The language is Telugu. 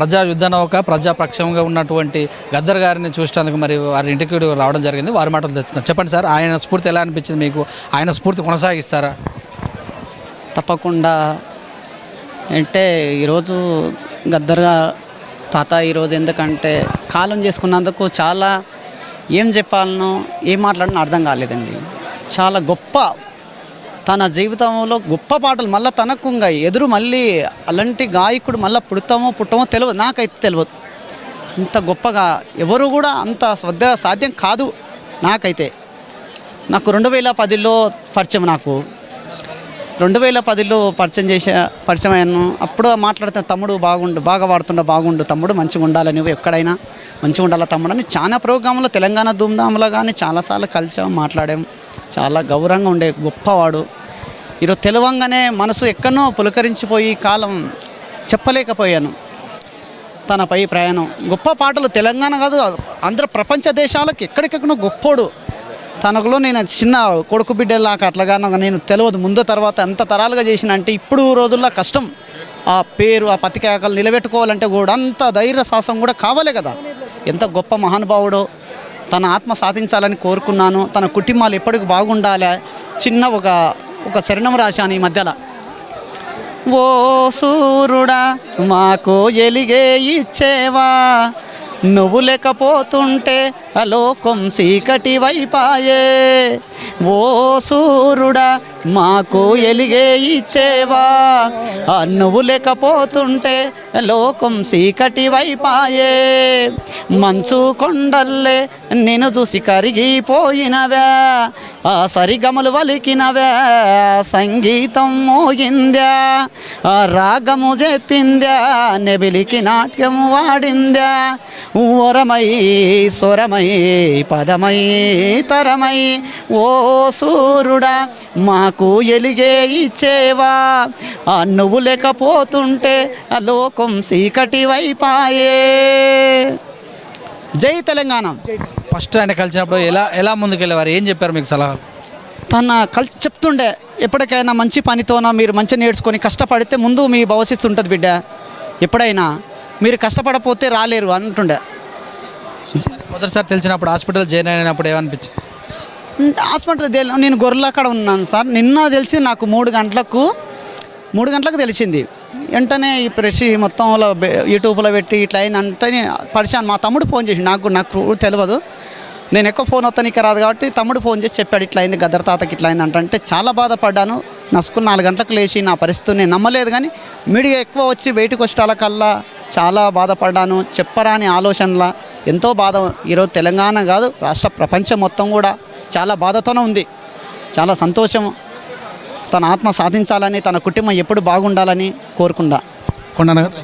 ప్రజా యుద్ధ నౌక ప్రజాపక్షంగా ఉన్నటువంటి గద్దర్ గారిని చూసేందుకు మరి వారి ఇంటికి రావడం జరిగింది. వారి మాటలు తెచ్చుకున్నాం. చెప్పండి సార్, ఆయన స్ఫూర్తి ఎలా అనిపించింది మీకు? ఆయన స్ఫూర్తి కొనసాగిస్తారా? తప్పకుండా. అంటే ఈరోజు గద్దర్గా తాత ఈరోజు ఎందుకంటే కాలం చేసుకున్నందుకు చాలా ఏం చెప్పాలనో ఏం మాట్లాడినో అర్థం కాలేదండి. చాలా గొప్ప తన జీవితంలో గొప్ప పాటలు మళ్ళీ తనకు ఎదురు మళ్ళీ అలాంటి గాయకుడు మళ్ళీ పుట్టమో తెలియదు, నాకైతే తెలియదు. ఇంత గొప్పగా ఎవరు కూడా అంత సాధ్యం కాదు నాకైతే. నాకు 2010లో పరిచయం, నాకు 2010లో పరిచయం అయ్యాను. అప్పుడు మాట్లాడితే తమ్ముడు బాగా బాగుండు తమ్ముడు, మంచిగా ఉండాలి, నువ్వు ఎక్కడైనా మంచిగా ఉండాలి తమ్ముడు అని చాలా ప్రోగ్రాంలో తెలంగాణ ధూమ్ధాంలో కానీ చాలాసార్లు కలిసాం, మాట్లాడాం. చాలా గౌరవంగా ఉండే గొప్పవాడు. ఈరోజు తెలవంగానే మనసు ఎక్కడనో పులకరించిపోయి కాలం చెప్పలేకపోయాను. తనపై ప్రయాణం గొప్ప పాటలు తెలంగాణ కాదు ఆంధ్ర ప్రపంచ దేశాలకు ఎక్కడికెక్కడో గొప్పోడు. తనకులో నేను చిన్న కొడుకు బిడ్డలాక అట్లాగానో నేను తెలియదు. ముందు తర్వాత ఎంత తరాలుగా చేసిన అంటే ఇప్పుడు రోజుల్లో కష్టం. ఆ పేరు ఆ పతికేకలు నిలబెట్టుకోవాలంటే కూడా అంత ధైర్య సాహసం కూడా కావాలి కదా. ఎంత గొప్ప మహానుభావుడో. తన ఆత్మ సాధించాలని కోరుకున్నాను. తన కుటుంబాలు ఎప్పటికి బాగుండాలి. చిన్న ఒక శరణం రాశాను ఈ మధ్యలో. ఓ సూర్యుడా మాకు ఎలిగే ఇచ్చేవా, నువ్వు లేకపోతుంటే అలోకం చీకటి వైపాయే. ఓ సూర్యుడా మాకు ఎలిగే ఇచ్చేవా, నువ్వు లేకపోతుంటే లోకం చీకటి వైపాయే. మంచు కొండల్లే నిన్ను చూసి కరిగిపోయినవే, ఆ సరిగమలు వలికినవే, సంగీతం మోగిందా, ఆ రాగము చెప్పిందా, నెబిలికి నాట్యం వాడిందా. ఓరమై స్వరమై పదమై తరమై ఓ సూర్యుడా మాకు ఎలిగే ఇచ్చేవా, నువ్వు లేకపోతుంటే ఆ లోకం చీకటి వైపాయే. జై తెలంగాణ. ఫస్ట్ ఆయన కలిసినప్పుడు ఎలా ముందుకెళ్ళేవారు? ఏం చెప్పారు మీకు సలహాలు? తన కలిసి చెప్తుండే, ఎప్పటికైనా మంచి పనితోనా మీరు మంచిగా నేర్చుకొని కష్టపడితే ముందు మీ భవిష్యత్తు ఉంటుంది బిడ్డ, ఎప్పుడైనా మీరు కష్టపడపోతే రాలేరు అంటుండే. మొదటిసారి తెలిసినప్పుడు హాస్పిటల్ జాయిన్ అయినప్పుడు ఏమనిపించింది? హాస్పిటల్ నేను గొర్రెల అక్కడ ఉన్నాను సార్. నిన్న తెలిసి నాకు 3 గంటలకు తెలిసింది. వెంటనే ఈ ప్రెస్ మొత్తంలో యూట్యూబ్లో పెట్టి ఇట్లా అయిందంటే పరిశాను. మా తమ్ముడు ఫోన్ చేసి, నాకు తెలియదు, నేను ఎక్కువ ఫోన్ వస్తానికి రాదు కాబట్టి తమ్ముడు ఫోన్ చేసి చెప్పాడు ఇట్లా అయింది గద్దర్ తాతకి ఇట్లా అయింది అంటే చాలా బాధపడ్డాను. నా స్కూల్ 4 గంటలకు లేచి నా పరిస్థితి నేను నమ్మలేదు. కానీ మీడియా ఎక్కువ వచ్చి బయటకు వచ్చేటాలకల్లా చాలా బాధపడ్డాను. చెప్పరాని ఆలోచనల ఎంతో బాధ. ఈరోజు తెలంగాణ కాదు రాష్ట్ర ప్రపంచం మొత్తం కూడా చాలా బాధతోనే ఉంది. చాలా సంతోషం. తన ఆత్మ సాధించాలని, తన కుటుంబం ఎప్పుడు బాగుండాలని కోరుకుంటా. కొండనగర్.